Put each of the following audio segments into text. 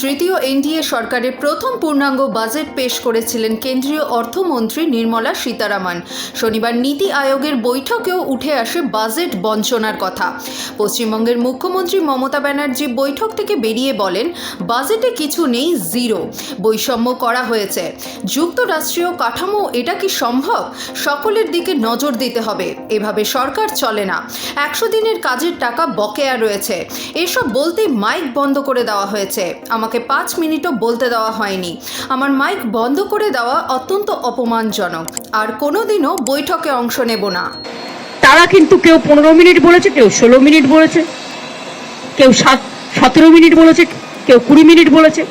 তৃতীয় এনডিএ সরকারের প্রথম পূর্ণাঙ্গ বাজেট পেশ করেছিলেন কেন্দ্রীয় অর্থমন্ত্রী নির্মলা সীতারামন। শনিবার নীতি আয়োগের বৈঠকেও উঠে আসে বাজেট বঞ্চনার কথা। পশ্চিমবঙ্গের মুখ্যমন্ত্রী মমতা ব্যানার্জি বৈঠক থেকে বেরিয়ে বলেন, বাজেটে কিছু নেই, জিরো, বৈষম্য করা হয়েছে। যুক্তরাষ্ট্রীয় কাঠামো, এটা কি সম্ভব? সকলের দিকে নজর দিতে হবে, এভাবে সরকার চলে না। 100 দিনের কাজের টাকা বকেয়া রয়েছে। এসব বলতে মাইক বন্ধ করে দেওয়া হয়েছে। আমাকে 5 মিনিটও বলতে দেওয়া হয়নি। আমার মাইক বন্ধ করে দেওয়া অত্যন্ত অপমানজনক। আর কোনোদিনও বৈঠকে অংশ নেব না। তারা কিন্তু কেউ 15 মিনিট বলেছে, কেউ 16 মিনিট বলেছে, কেউ 17 মিনিট বলেছে, কেউ 20 মিনিট বলেছে।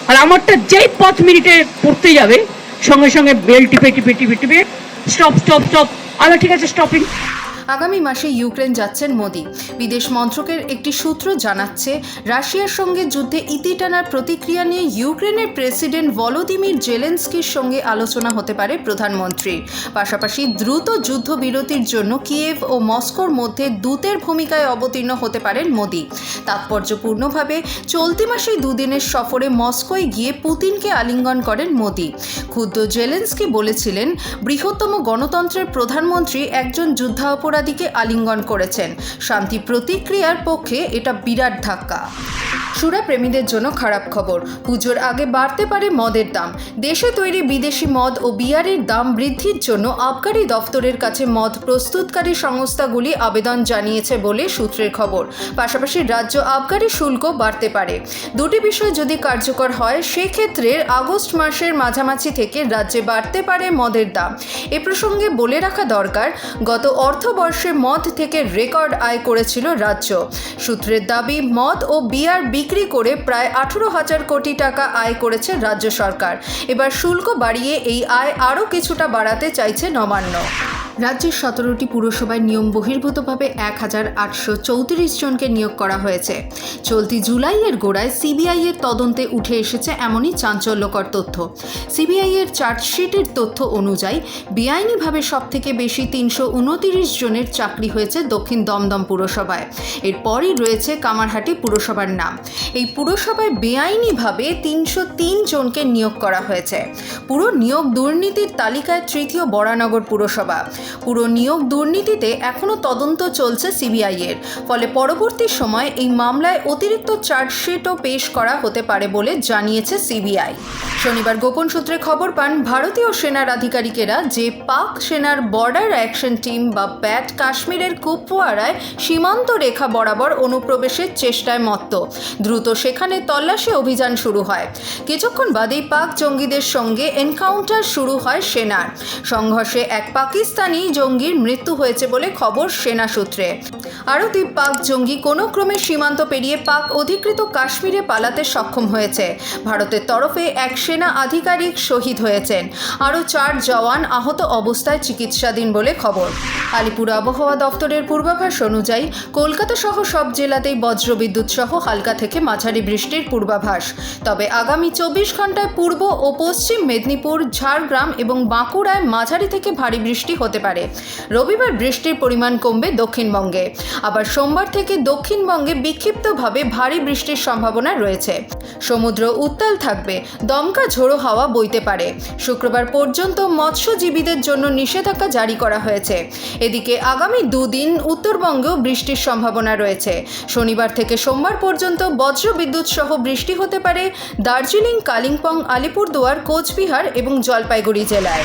আর আমারটা যেই 5 মিনিটে পড়তে যাবে, সঙ্গে সঙ্গে বেল টিপে টিপে টিপে টিপে স্টপ স্টপ স্টপ। আচ্ছা ঠিক আছে, স্টপিং। আগামী মাসে ইউক্রেন যাচ্ছেন মোদি। বিদেশ মন্ত্রকের একটি সূত্র জানাচ্ছে, রাশিয়ার সঙ্গে যুদ্ধে ইতি টানার প্রতিক্রিয়া নিয়ে ইউক্রেনের প্রেসিডেন্ট ভলোদিমির জেলেনস্কির সঙ্গে আলোচনা হতে পারে প্রধানমন্ত্রীর। পাশাপাশি দ্রুত যুদ্ধবিরতির জন্য কিয়েভ ও মস্কোর মধ্যে দূতের ভূমিকায় অবতীর্ণ হতে পারেন মোদি। তাৎপর্যপূর্ণভাবে চলতি মাসেই 2 দিনের সফরে মস্কোয় গিয়ে পুতিনকে আলিঙ্গন করেন মোদি। ক্ষুব্ধ জেলেনস্কি বলেছিলেন, বৃহত্তম গণতন্ত্রের প্রধানমন্ত্রী একজন যুদ্ধাপরাধীকে আলিঙ্গন করেছেন। শান্তি প্রতিক্রিয়ার পক্ষে এটা বিরাট ধাক্কা। সুরা প্রেমীদের জন্য খারাপ খবর, পুজোর আগে বাড়তে পারে মদের দাম। দেশে তৈরি বিদেশি মদ ও বিয়ারের দাম বৃদ্ধির জন্য আবকারি দফতরের কাছে মদ প্রস্তুতকারী সংস্থাগুলি আবেদন জানিয়েছে বলে সূত্রের খবর। পাশাপাশি রাজ্য আবকারি শুল্ক বাড়তে পারে। দুটি বিষয় যদি কার্যকর হয়, সেক্ষেত্রে আগস্ট মাসের মাঝামাঝি থেকে রাজ্যে বাড়তে পারে মদের দাম। এ প্রসঙ্গে বলে রাখা দরকার, গত অর্থবর্ষে মদ থেকে রেকর্ড আয় করেছিল রাজ্য। সূত্রের দাবি, মদ ও বিয়ার বিক্রি করে প্রায় 18,000 কোটি টাকা আয় করেছে রাজ্য সরকার। এবার শুল্ক বাড়িয়ে এই আয় আরও কিছুটা বাড়াতে চাইছে নবান্ন। রাজ্যের 17টি পুরসভায় নিয়ম বহির্ভূতভাবে 1834 জনকে নিয়োগ করা হয়েছে। চলতি জুলাইয়ের গোড়ায় সিবিআইয়ের তদন্তে উঠে এসেছে এমনই চাঞ্চল্যকর তথ্য। সিবিআইয়ের চার্জশিটের তথ্য অনুযায়ী বেআইনিভাবে সবথেকে বেশি 329 জনের চাকরি হয়েছে দক্ষিণ দমদম পুরসভায়। এরপরই রয়েছে কামারহাটি পুরসভার নাম। এই পুরসভায় বেআইনিভাবে 303 জনকে নিয়োগ করা হয়েছে। পুরো নিয়োগ দুর্নীতির তালিকায় তৃতীয় বরানগর পুরসভা। পুরো নিয়োগ দুর্নীতিতে এখনও তদন্ত চলছে সিবিআইয়ের। ফলে পরবর্তী সময়ে এই মামলায় অতিরিক্ত চার্জশিটও পেশ করা হতে পারে বলে জানিয়েছে সিবিআই। শনিবার গোপন সূত্রে খবর পান ভারতীয় সেনার আধিকারিকেরা যে পাক সেনার বর্ডার অ্যাকশন টিম বা ব্যাট কাশ্মীরের কুপওয়ারায় সীমান্ত রেখা বরাবর অনুপ্রবেশের চেষ্টায় মত্ত। দ্রুত সেখানে তল্লাশি অভিযান শুরু হয়। কিছুক্ষণ বাদেই পাক জঙ্গিদের সঙ্গে এনকাউন্টার শুরু হয় সেনার। সংঘর্ষে এক পাকিস্তানি জঙ্গির মৃত্যু হয়েছে বলে খবর সেনা সূত্রে। আরও 2 পাক জঙ্গি কোনো ক্রমে সীমান্ত পেরিয়ে পাক অধিকৃত কাশ্মীরে পালাতে সক্ষম হয়েছে। ভারতের তরফে এক সেনা আধিকারিক শহীদ হয়েছেন। আরও 4 জওয়ান আহত অবস্থায় চিকিৎসাধীন বলে খবর। আলিপুর আবহাওয়া দফতরের পূর্বাভাস অনুযায়ী কলকাতা সহ সব জেলাতেই বজ্রবিদ্যুৎ সহ হালকা থেকে মাঝারি বৃষ্টির পূর্বাভাস। তবে আগামী 24 ঘন্টায় পূর্ব ও পশ্চিম মেদিনীপুর, ঝাড়গ্রাম এবং বাঁকুড়ায় মাঝারি থেকে ভারী বৃষ্টি হতে পারে। রবিবার বৃষ্টির পরিমাণ কমবে দক্ষিণবঙ্গে। আবার সোমবার থেকে দক্ষিণবঙ্গে বিক্ষিপ্তভাবে ভারী বৃষ্টির সম্ভাবনা রয়েছে। সমুদ্র উত্তাল থাকবে, দমকা ঝোড়ো হাওয়া বইতে পারে। শুক্রবার পর্যন্ত মৎস্যজীবীদের জন্য নিষেধাজ্ঞা জারি করা হয়েছে। এদিকে আগামী 2 দিন উত্তরবঙ্গেও বৃষ্টির সম্ভাবনা রয়েছে। শনিবার থেকে সোমবার পর্যন্ত বজ্রবিদ্যুৎ সহ বৃষ্টি হতে পারে দার্জিলিং, কালিম্পং, আলিপুরদুয়ার, কোচবিহার এবং জলপাইগুড়ি জেলায়।